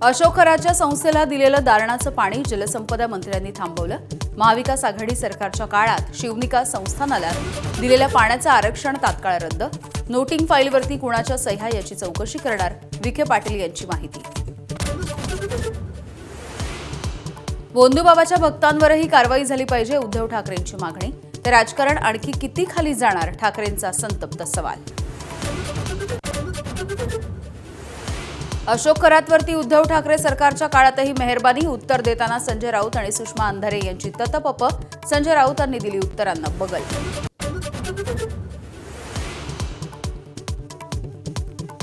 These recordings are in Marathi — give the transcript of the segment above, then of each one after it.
अशोक खराच्या संस्थेला दिलेलं दारणाचं पाणी जलसंपदा मंत्र्यांनी थांबवलं। महाविकास आघाडी सरकारच्या काळात शिवनिकास संस्थानाला दिलेल्या पाण्याचं आरक्षण तात्काळ रद्द। नोटिंग फाईलवरती कुणाच्या सह्या याची चौकशी करणार, विखे पाटील यांची माहिती। भोंदूबाबाच्या भक्तांवरही कारवाई झाली पाहिजे, उद्धव ठाकरेंची मागणी। तर राजकारण आणखी किती खाली जाणार, ठाकरेंचा संतप्त सवाल। अशोक खरातवरती उद्धव ठाकरे सरकारच्या काळातही मेहरबानी, उत्तर देताना संजय राऊत आणि सुषमा अंधारे यांची ततपप। संजय राऊतांनी दिली उत्तरांना बगल।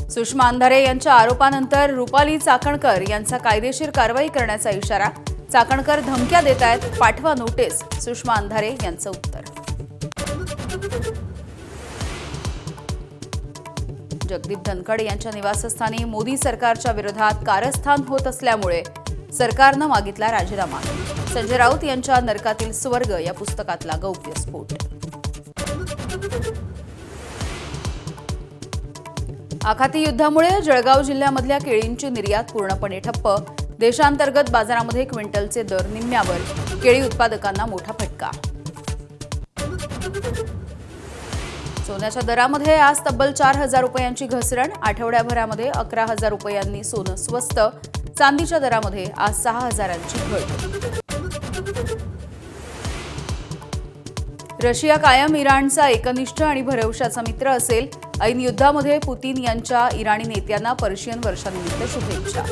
सुषमा अंधारे यांच्या आरोपानंतर रुपाली चाकणकर यांचा कायदेशीर कारवाई करण्याचा इशारा। चाकणकर धमक्या देत आहेत, पाठवा नोटीस, सुषमा अंधारे यांचं उत्तर। जगदीप धनखड यांच्या निवासस्थानी मोदी सरकारच्या विरोधात कारस्थान होत असल्यामुळे सरकारनं मागितला राजीनामा। संजय राऊत यांच्या नरकातील स्वर्ग या पुस्तकातला गौप्यस्फोट। आखाती युद्धामुळे जळगाव जिल्ह्यामधल्या केळींची निर्यात पूर्णपणे ठप्प। देशांतर्गत बाजारामध्ये क्विंटलचे दर निम्म्यावर, केळी उत्पादकांना मोठा फटका। सोन्याच्या दरामध्ये आज तब्बल 4,000 रुपयांची घसरण। आठवड्याभरामध्ये 11,000 रुपयांनी सोनं स्वस्त। चांदीच्या दरामध्ये आज 6,000ची घट। रशिया कायम इराणचा एकनिष्ठ आणि भरवशाचा मित्र असेल। ऐन युद्धामध्ये पुतीन यांच्या इराणी नेत्यांना पर्शियन वर्षानिमित्त शुभेच्छा।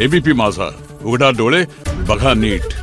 एबीपी माझा, उघडा डोळे बघा नीट।